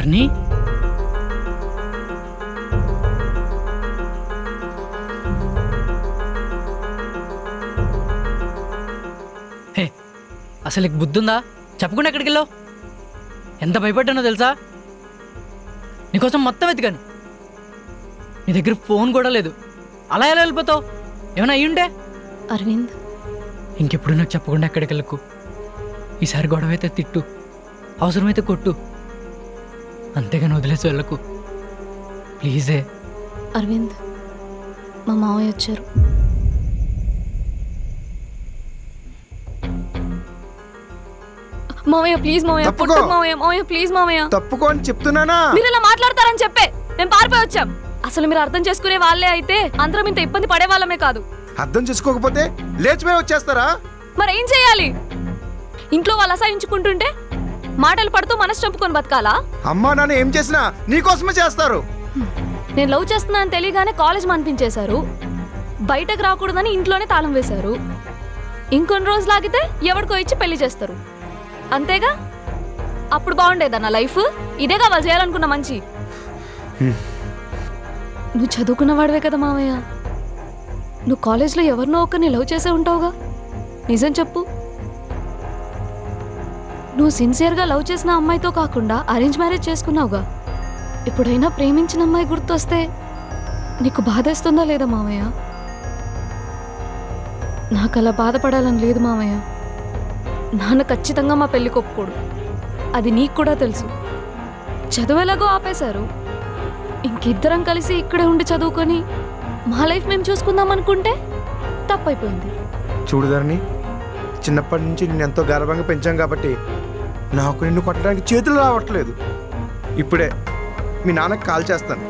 ధర్ని హే, అసలు నీకు బుద్ధుందా? చెప్పకుండా ఎక్కడికి వెళ్ళావు? ఎంత భయపడ్డానో తెలుసా? నీకోసం మొత్తం వెతికాను. నీ దగ్గర ఫోన్ కూడా లేదు. అలా ఎలా వెళ్ళిపోతావు? ఏమైనా అయ్యుండే? అరవింద్, ఇంకెప్పుడు నాకు చెప్పకుండా ఎక్కడికి వెళ్ళకు. ఈసారి గొడవ అయితే తిట్టు, అవసరమైతే కొట్టు, అంతేగాని వదిలేసి వెళ్ళకు ప్లీజే. అరవింద్, మా మావయ్య వచ్చారు. మావయ్య ప్లీజ్, మావయ్య తప్పుకో. పుట్టకు మావయ్య, మావయ్య ప్లీజ్ మావయ్య. తప్పుకో అని చెప్తున్నానా? మీరు ఇలా మాట్లాడతారని చెప్పే మేము పారిపోయి వచ్చాం. అసలు మీరు అర్థం చేసుకునే వాళ్ళే అయితే అందరం ఇంత ఇబ్బంది పడే వాళ్ళమే కాదు. అర్థం చేసుకోకపోతే లేచిపోయి వచ్చేస్తారా? మరి ఏం చేయాలి? ఇంట్లో వాళ్ళు అసహించుకుంటుంటే మాటలు పడుతూ మనసు చంపుకొని బతకాలా? అమ్మా నాన్న ఏం చేసినా నీకోసమే చేస్తారు. నేను లవ్ చేస్తున్నా అని తెలియగానే కాలేజ్ మనిపించేశారు. బయటకు రాకూడదని ఇంట్లోనే తాళం వేశారు. ఇంకొన్ని రోజులు ఆగితే ఎవరికో ఇచ్చి పెళ్లి చేస్తారు. అంతేగా? అప్పుడు బాగుండేదా నా లైఫ్? ఇదేగా వాళ్ళు చేయాలనుకున్న మంచి. నువ్వు చదువుకున్న వాడివే కదా మావయ్య. నువ్వు కాలేజ్లో ఎవరినో ఒకరిని లవ్ చేసే ఉంటావుగా. నిజం చెప్పు. నువ్వు సిన్సియర్గా లవ్ చేసిన అమ్మాయితో కాకుండా అరేంజ్ మ్యారేజ్ చేసుకున్నావుగా. ఎప్పుడైనా ప్రేమించిన అమ్మాయి గుర్తొస్తే నీకు బాధేస్తుందా లేదా మావయ్య? నాకు అలా బాధపడాలని లేదు మావయ్య. నాన్న ఖచ్చితంగా మా పెళ్లి ఒప్పుకోడు. అది నీకు కూడా తెలుసు. చదువు ఎలాగో ఆపేశారు. ఇంకిద్దరం కలిసి ఇక్కడే ఉండి చదువుకొని మా లైఫ్ మేము చూసుకుందాం అనుకుంటే తప్పైపోయింది. చూడుదారిని, చిన్నప్పటి నుంచి నేను ఎంతో గర్వంగా పెంచాం కాబట్టి నాకు నిన్ను కొట్టడానికి చేతులు రావట్లేదు. ఇప్పుడే మీ నాన్నకు కాల్ చేస్తాను.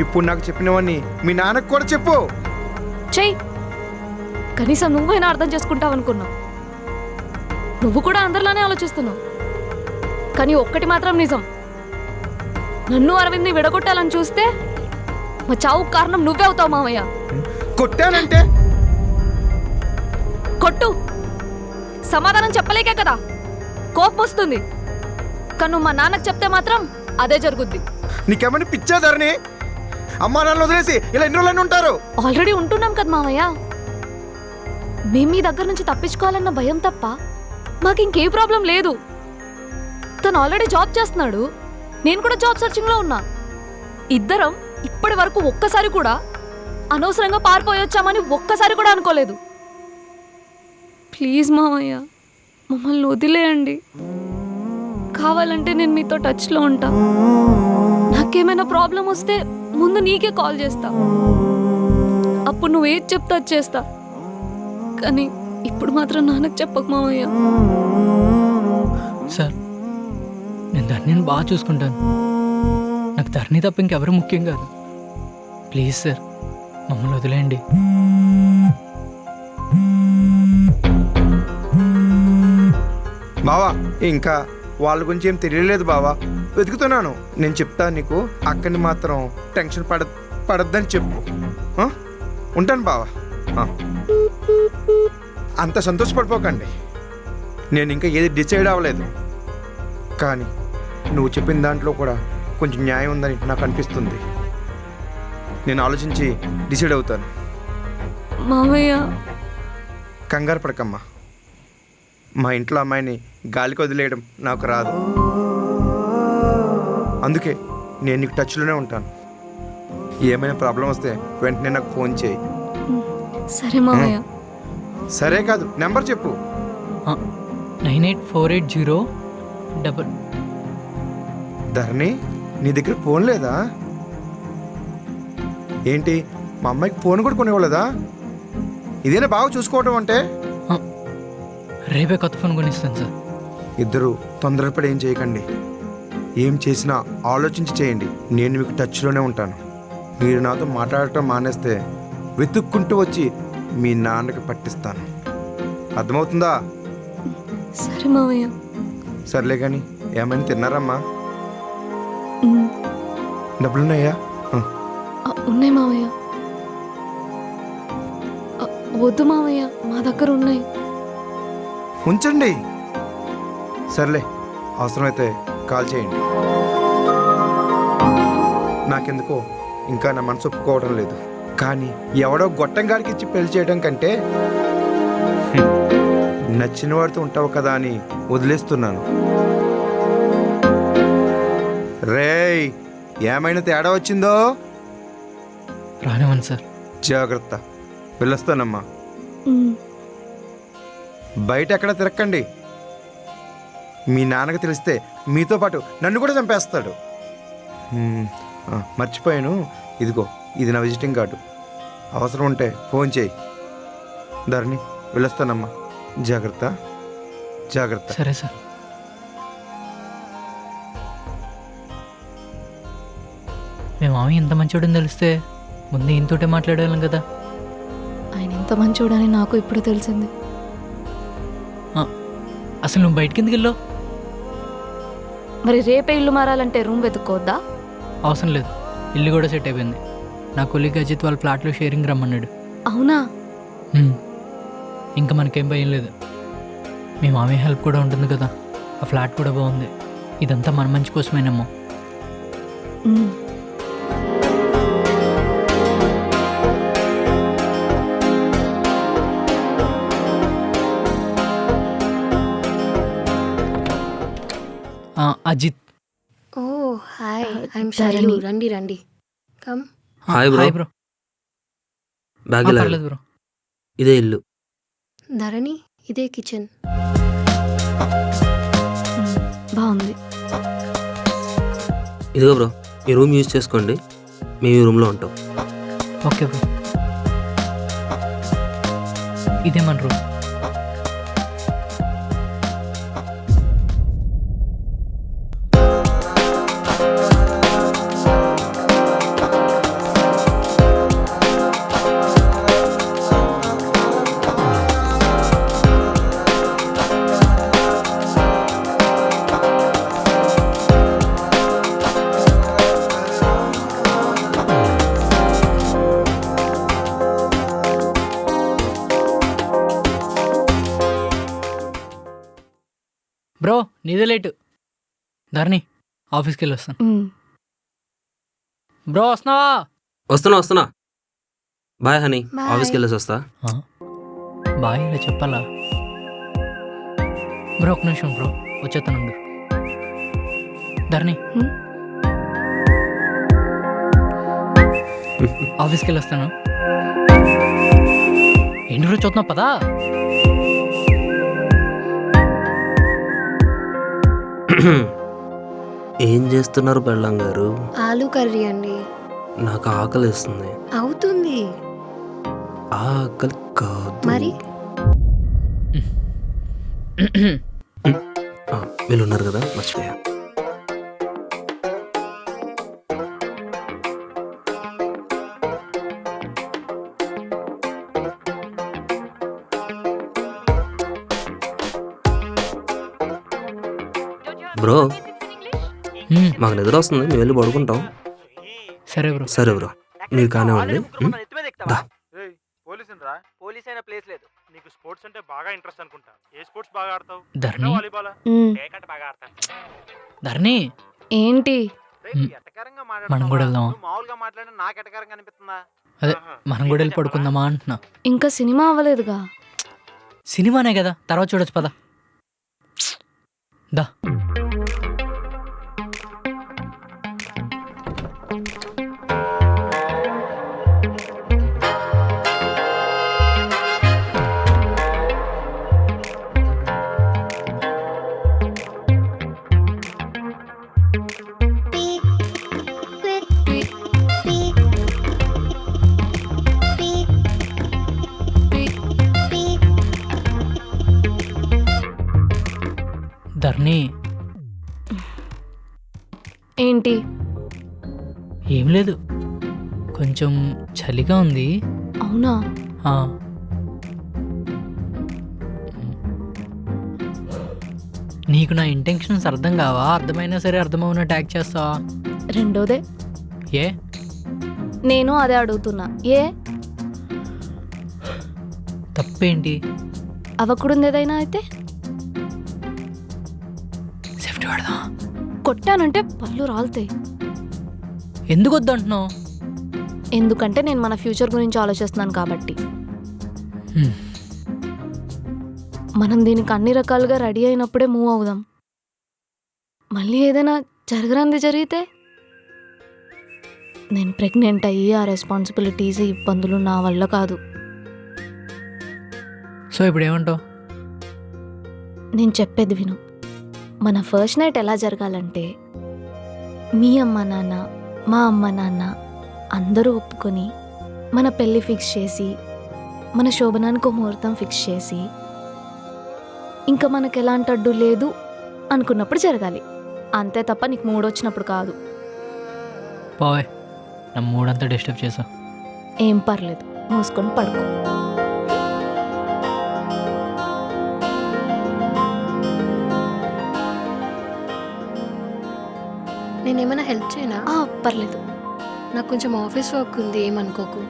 ఇప్పుడు నాకు చెప్పినవన్నీ మీ నాన్నకు కూడా చెప్పు. చెయ్యి. కనీసం నువ్వైనా అర్థం చేసుకుంటావు అనుకున్నావు. నువ్వు కూడా అందరిలానే ఆలోచిస్తున్నావు. కానీ ఒక్కటి మాత్రం నిజం, నన్ను అరవింద్ని విడగొట్టాలని చూస్తే మా చావుకు కారణం నువ్వే అవుతావు మావయ్య. కొట్టానంటే కొట్టు. సమాధానం చెప్పలేకే కదా కోపం వస్తుంది. కానీ నువ్వు మా నాన్నకు చెప్తే మాత్రం అదే జరుగుద్ది. నీకేమని పిచ్చాదారిని? అమ్మా నాన్న వదిలేసి ఇలా ఎన్ని రోజులైనా ఉంటారు? ఆల్రెడీ ఉంటున్నాం కదా మావయ్య. మేము మీ దగ్గర నుంచి తప్పించుకోవాలన్న భయం తప్ప మాకు ఇంకే ప్రాబ్లం లేదు. తను ఆల్రెడీ జాబ్ చేస్తున్నాడు, నేను కూడా జాబ్ సర్చింగ్లో ఉన్నా. ఇద్దరం ఇప్పటి వరకు ఒక్కసారి కూడా అనవసరంగా పారిపోయొచ్చామని ఒక్కసారి కూడా అనుకోలేదు. ప్లీజ్ మావయ్య, మమ్మల్ని వదిలేయండి. కావాలంటే నేను మీతో టచ్లో ఉంటా. నాకేమైనా ప్రాబ్లం వస్తే ముందు నీకే కాల్ చేస్తా. అప్పుడు నువ్వు ఏది చెప్తా చేస్తా. కానీ ఇప్పుడు మాత్రం నాన్నకు చెప్పకు మావయ్య. సార్, నేను ధర్నిని బాగా చూసుకుంటాను. నాకు ధర్ని తప్ప ఇంకెవరు ముఖ్యం కాదు. ప్లీజ్ సార్, మమ్మల్ని వదిలేయండి. బావా, ఇంకా వాళ్ళ గురించి ఏం తెలియలేదు బావా. వెతుకుతున్నాను. నేను చెప్తాను నీకు. అక్కడిని మాత్రం టెన్షన్ పడద్దని చెప్పు. ఉంటాను బావా. అంత సంతోషపడిపోకండి. నేను ఇంకా ఏది డిసైడ్ అవ్వలేదు. కానీ నువ్వు చెప్పిన దాంట్లో కూడా కొంచెం న్యాయం ఉందని నాకు అనిపిస్తుంది. నేను ఆలోచించి డిసైడ్ అవుతాను. మావయ్య, కంగారు పడకమ్మా. మా ఇంట్లో అమ్మాయిని గాలికి వదిలేయడం నాకు రాదు. అందుకే నేను నీకు టచ్లోనే ఉంటాను. ఏమైనా ప్రాబ్లం వస్తే వెంటనే నాకు ఫోన్ చేయి. సరే మావయ్య. సరే కాదు, నెంబర్ చెప్పు. 984808. ధరణి, నీ దగ్గర ఫోన్ లేదా ఏంటి? మా అమ్మాయికి ఫోన్ కూడా కొనివ్వలేదా? ఇదేనా బాగా చూసుకోవటం అంటే? రేపే కొత్త ఫోన్ కొనిస్తాను సార్. ఇద్దరు తొందరపడి ఏం చేయకండి. ఏం చేసినా ఆలోచించి చేయండి. నేను మీకు టచ్లోనే ఉంటాను. మీరు నాతో మాట్లాడటం మానేస్తే వెతుక్కుంటూ వచ్చి మీ నాన్నకి పట్టిస్తాను. అర్థమవుతుందా? సరే మావయ్య. సర్లే కానీ ఏమైనా తిన్నారమ్మా? డబ్బులున్నాయా? ఉన్నాయి మావయ్య. వద్దు మావయ్య, మా దగ్గర ఉన్నాయి. ఉంచండి. సర్లే, అవసరమైతే కాల్ చేయండి. నాకెందుకో ఇంకా నా మనసు ఒప్పుకోవడం లేదు. కానీ ఎవడో గొట్టంగాడికి ఇచ్చి పెళ్లి చేయడం కంటే నచ్చిన వాడితో ఉంటావు కదా అని వదిలేస్తున్నాను. రేయ్, ఏమైనా తేడా వచ్చిందో రానివ్వండి సార్. జాగ్రత్త. వెళ్ళొస్తానమ్మా. బయట ఎక్కడ తిరక్కండి. మీ నాన్నకి తెలిస్తే మీతో పాటు నన్ను కూడా చంపేస్తాడు. మర్చిపోయాను, ఇదిగో ఇది నా విజిటింగ్ కార్డు. అవసరం ఉంటే ఫోన్ చేయి. ధరణి, వెళ్ళొస్తానమ్మా. జాగ్రత్త, జాగ్రత్త. సరే సార్. మీ మామయ్య ఎంత మంచోడని తెలిస్తే ముందు ఈయనతోటే మాట్లాడేవాళ్ళం కదా. ఆయన ఎంత మంచోడని నాకు ఇప్పుడు తెలిసింది. అసలు నువ్వు బయటికి ఎందుకు వెళ్ళావు? మరి రేపే ఇల్లు మారాలంటే రూమ్ వెతుక్కోవద్దా? అవసరం లేదు, ఇల్లు కూడా సెట్ అయిపోయింది. నా కొలీగ్ అజిత్ వాళ్ళ ఫ్లాట్లో షేరింగ్ రమ్మన్నాడు. అవునా? ఇంకా మనకేం భయం లేదు. మీ మామయ్య హెల్ప్ కూడా ఉంటుంది కదా. ఆ ఫ్లాట్ కూడా బాగుంది. ఇదంతా మన మంచి కోసమేనేమో. అజిత్. ఓ హాయ్, ఐఎమ్ శైలు. రండి రండి, come. Hi bro. Hi bro. Bag పర్లేదు బ్రో. ఇదే ఇల్లు. ధరణి, ఇదే కిచెన్. బాగుంది. ఇదిగో బ్రో, ఈ రూమ్ యూజ్ చేసుకోండి. మేము ఈ రూమ్లో ఉంటాం. Okay bro. ఇదే మన రూమ్. బ్రో, నీదే లేటు. ధరణి, ఆఫీస్కి వెళ్ళి వస్తాను. బ్రో, వస్తున్నావా? వస్తున్నా. Bye honey. Bye. ఆఫీస్కి వెళ్ళేసి వస్తా. బాయ్ ఇలా చెప్పాలా? బ్రో, ఒక నిమిషం బ్రో, వచ్చేస్తానుండు. ధరణి, ఆఫీస్కి వెళ్ళి వస్తాను. ఎన్ని రోజు చూస్తున్నావు పదా? ఏం చేస్తున్నారు పెళ్ళం గారు? ఆలు కర్రీ అండి. నాకు ఆకలి వేస్తుంది. అవుతుంది ఆకలి కాదు మరి. వీళ్ళు ఉన్నారు కదా, మర్చిపోయా. బ్రో, మాకు నిద్ర వస్తుంది, మేము వెళ్ళి పడుకుంటాం. సరే బ్రో. సరే బ్రో, మీరు కానివ్వండి. దా. పోలీస్ అయిన ప్లేస్ లేదు. నీకు స్పోర్ట్స్ అంటే బాగా ఇంట్రెస్ట్ అనుకుంటా. ఏ స్పోర్ట్స్ బాగా ఆడతావు? ధరణి. వాలీబాల్, క్రికెట్ బాగా ఆడతాను. ధరణి, ఏంటి? ఎటకారంగా మనం కూడా వెళ్దామా? మామూలుగా మాట్లాడిన నాకు ఎటకారంగా అనిపిస్తుందా? అదే, మనం కూడా వెళ్ళి పడుకుందామా అంటున్నా. ఇంకా సినిమా అవ్వలేదుగా. సినిమానే కదా, తర్వాత చూడొచ్చు పద. దా. ధరణి, ఏంటి? ఏం లేదు, కొంచెం చలిగా ఉంది. అవునా? ఆ. నీకు నా ఇంటెన్షన్స్ అర్థం కావా? అర్థమైనా సరే అర్థమవునట్టు యాక్ట్ చేస్తావా? రెండోదే. ఏ? నేను అదే అడుగుతున్నా. ఏ తప్పేంటి? అవ్వకూడదు ఏదైనా అయితే? సేఫ్టీ వాడదా? కొట్టానంటే పళ్ళు రాలుతాయి. ఎందుకు వద్దు అంటున్నావు? ఎందుకంటే నేను మన ఫ్యూచర్ గురించి ఆలోచిస్తున్నాను కాబట్టి. హ్మ్. మనం దీనికి అన్ని రకాలుగా రెడీ అయినప్పుడే మూవ్ అవుదాం. మళ్ళీ ఏదైనా జరగరాంది జరిగితే నేను ప్రెగ్నెంట్ అయ్యి ఆ రెస్పాన్సిబిలిటీస్ ఇబ్బందులు నా వల్ల కాదు. సో ఇప్పుడు ఏమంటావు? నేను చెప్పేది విను. మన ఫస్ట్ నైట్ ఎలా జరగాలంటే మీ అమ్మ నాన్న, మా అమ్మ నాన్న అందరూ ఒప్పుకొని మన పెళ్ళి ఫిక్స్ చేసి మన శోభనానికి ఒక ముహూర్తం ఫిక్స్ చేసి ఇంకా మనకు ఎలాంటి అడ్డు లేదు అనుకున్నప్పుడు జరగాలి. అంతే తప్ప నీకు మూడు వచ్చినప్పుడు కాదు. పోవే, నా మూడంతా డిస్టర్బ్ చేసా. ఏం పర్లేదు, మూసుకొని పడుకో. నేనేమైనా హెల్ప్ చేయనా? పర్లేదు. నాకు కొంచెం ఆఫీస్ వర్క్ ఉంది, ఏమనుకోకు.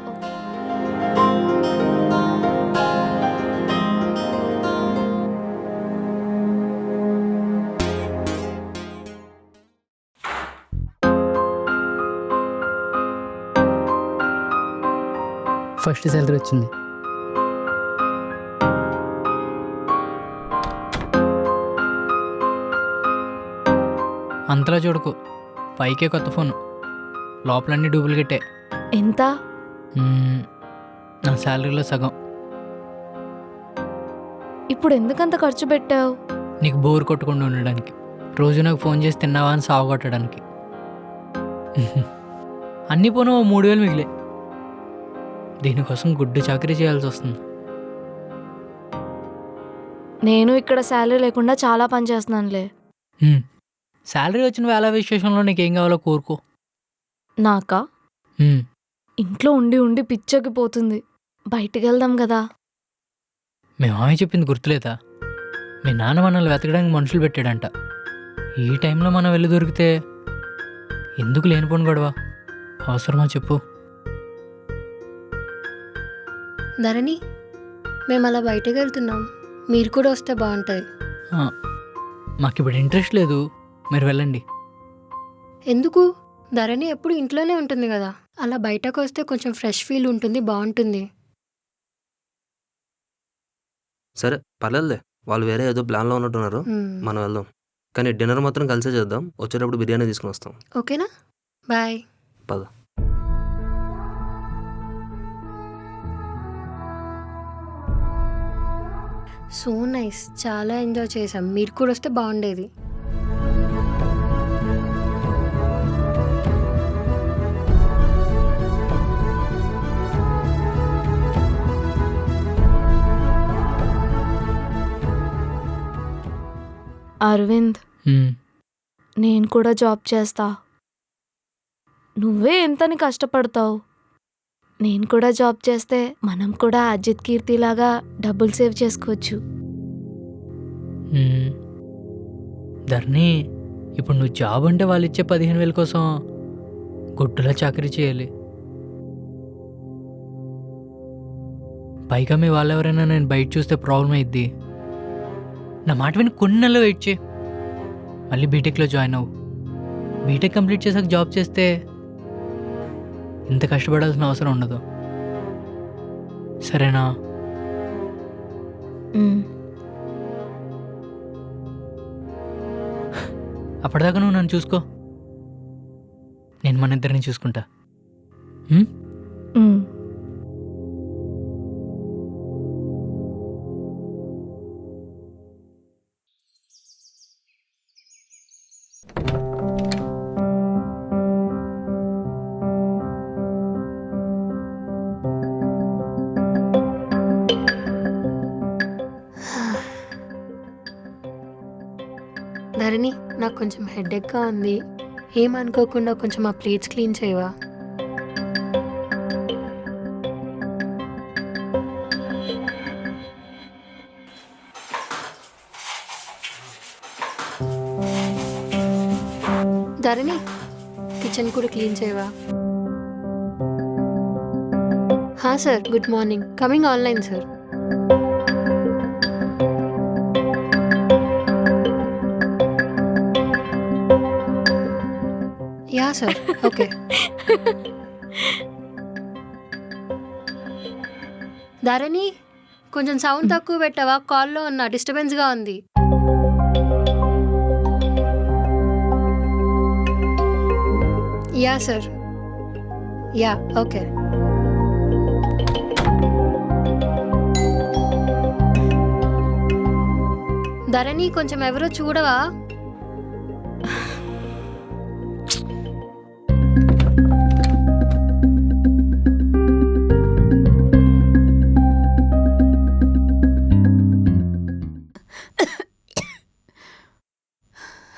ఫస్ట్ సాలరీ వచ్చింది. అంతలా చూడకు, పైకే కొత్త ఫోను, లోపలన్నీ డూప్లికేటే. ఎంత? నా శాలరీలో సగం. ఇప్పుడు ఎందుకంత ఖర్చు పెట్టావు? నీకు బోర్ కొట్టకుండా ఉండడానికి, రోజు నాకు ఫోన్ చేసి తిన్నావా అని సాగు కొట్టడానికి. అన్నీ పోను 3,000 మిగిలే. దీనికోసం గుడ్డు చాకరీ చేయాల్సి వస్తుంది. నేను ఇక్కడ శాలరీ లేకుండా చాలా పని చేస్తున్నానులే. శాలరీ వచ్చిన వేళ విశేషంలో నీకేం కావాలో కోరుకో. నాకా? ఇంట్లో ఉండి ఉండి పిచ్చకి పోతుంది. బయటికి వెళ్దాం కదా. మేమామే చెప్పింది గుర్తులేదా? మీ నాన్న మనల్ని వెతకడానికి మనుషులు పెట్టాడంట. ఈ టైంలో మనం వెళ్ళి దొరికితే ఎందుకు లేనిపోను గొడవ? అవసరమా చెప్పు? ధరణి, మేము అలా బయటకు వెళ్తున్నాం, మీరు కూడా వస్తే బాగుంటుంది. మాకు ఇప్పుడు ఇంట్రెస్ట్ లేదు, మీరు వెళ్ళండి. ఎందుకు? ధరణి ఎప్పుడు ఇంట్లోనే ఉంటుంది కదా, అలా బయటకు వస్తే కొంచెం ఫ్రెష్ ఫీల్ ఉంటుంది, బాగుంటుంది. సరే పర్లేదులే, వాళ్ళు వేరే ఏదో ప్లాన్లో ఉన్నట్టున్నారు, మనం వెళ్దాం. కానీ డిన్నర్ మాత్రం కలిసే చేద్దాం. వచ్చేటప్పుడు బిర్యానీ తీసుకుని వస్తాం. ఓకేనా? బాయ్. పద. సో నైస్, చాలా ఎంజాయ్ చేసాం. మీరు కూడా వస్తే బాగుండేది. అరవింద్, నేను కూడా జాబ్ చేస్తా. నువ్వే ఎంతని కష్టపడతావు. నేను కూడా జాబ్ చేస్తే మనం కూడా అజిత్ కీర్తిలాగా డబ్బులు సేవ్ చేసుకోవచ్చు. ధరణి, ఇప్పుడు నువ్వు జాబ్ అంటే వాళ్ళు ఇచ్చే 15,000 కోసం గుడ్డులా చాకరీ చేయాలి. పైగా మీ వాళ్ళెవరైనా నేను బయట చూస్తే ప్రాబ్లం అయ్యిద్ది. నా మాట విని కొన్ని నెలలు వెయిట్ చేయి, మళ్ళీ బీటెక్లో జాయిన్ అవ్వు. బీటెక్ కంప్లీట్ చేసాక జాబ్ చేస్తే ఇంత కష్టపడాల్సిన అవసరం ఉండదు. సరేనా? అప్పటిదాకా నువ్వు నన్ను చూసుకో, నేను మన ఇద్దరిని చూసుకుంటా. ధరణి, నాకు కొంచెం హెడేక్గా ఉంది, ఏమనుకోకుండా కొంచెం ఆ ప్లేట్స్ క్లీన్ చేయవా? ధరణి, కిచెన్ కూడా క్లీన్ చేయవా? హా sir, good morning. Coming online sir. Yeah sir, okay. Dharani కొంచెం సౌండ్ తక్కువ పెట్టవా? కాల్లో ఉన్న డిస్టర్బెన్స్గా ఉంది. Yeah sir. Yeah okay. Dharani కొంచెం ఎవరో చూడవా?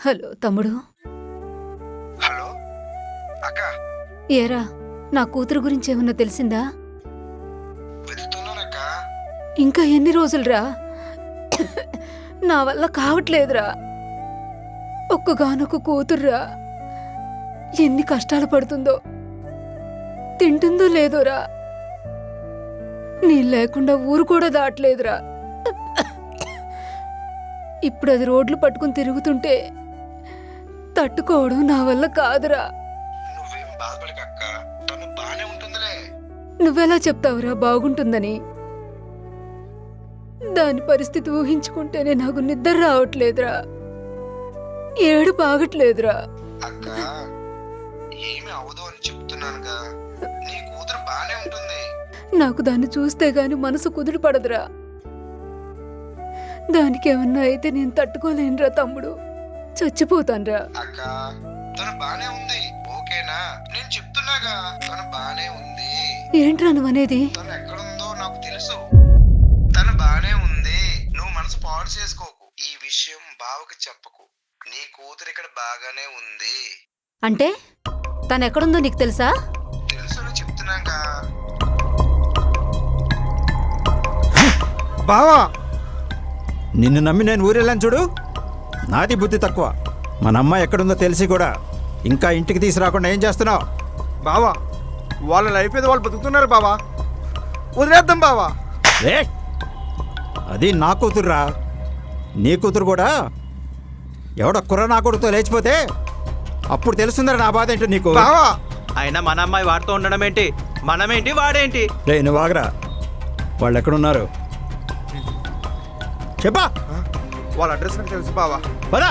హలో తమ్ముడు. హలో అక్క, ఏరా నా కూతురు గురించి ఏమన్నా తెలిసిందా? వెతుకుతున్నానక్క. ఇంకా ఎన్ని రోజులురా? నా వల్ల కావట్లేదురా. ఒక్కగానొక్క కూతుర్రా, ఎన్ని కష్టాలు పడుతుందో, తింటుందో లేదోరా. నీ లేకుండా ఊరు కూడా దాటలేదురా. ఇప్పుడు అది రోడ్లు పట్టుకుని తిరుగుతుంటే తట్టుకోవడం నా వల్ల కాదురా. నువ్వేం బాధపడకక్క, తను బానే ఉంటుందిలే. నువ్వెలా చెప్తావురా బాగుంటుందని? దాని పరిస్థితి ఊహించుకుంటేనే నాకు నిద్ర రావట్లేదురా, ఏడు బాగట్లేదురా. అక్క ఏమి అవదు అని చెప్తున్నానుగా, నీ కూతురు బానే ఉంటుంది. నాకు దాన్ని చూస్తే గాని మనసు కుదురు పడదురా. దానికేమన్నా అయితే నేను తట్టుకోలేనురా తమ్ముడు, చచ్చిపోతానురా. అక్క తను బానే ఉంది, ఓకేనా? నేను చెప్తున్నాగా తను బానే ఉంది. ఏంట్రా నువ్వనేది? తను ఎక్కడుందో నాకు తెలుసు. తను బానే ఉంది, నువ్వు మనసు పాడు చేసుకోకు. ఈ విషయం బావకి చెప్పకు. నీ కూతురు ఇక్కడ బాగానే ఉంది. అంటే తను ఎక్కడుందో నీకు తెలుసా? తెలుసు అని చెప్తున్నాగా. బావా, నిన్ను నమ్మి నేను ఊరెళ్ళాను చూడు, నాది బుద్ధి తక్కువ. మన అమ్మ ఎక్కడుందో తెలిసి కూడా ఇంకా ఇంటికి తీసుకురాకుండా ఏం చేస్తున్నావు? బావా వాళ్ళ లైఫ్ ఏదో వాళ్ళు బతుకుతున్నారు బావా, వదిలేద్దాం బావా. రే, అది నా కూతురురా. నీ కూతురు కూడా ఎవడో కుర్ర నా కొడుకుతో లేచిపోతే అప్పుడు తెలుస్తుందిరా నా బాధ ఏంటో నీకు. బావా అయినా మన అమ్మాయి వాడుతూ ఉండడం ఏంటి, మనమేంటి వాడేంటి? రే నువ్వు ఆగరా, వాళ్ళు ఎక్కడున్నారు చెప్పా. వాళ్ళ అడ్రస్ నాకు తెలుసు బావా. పదా.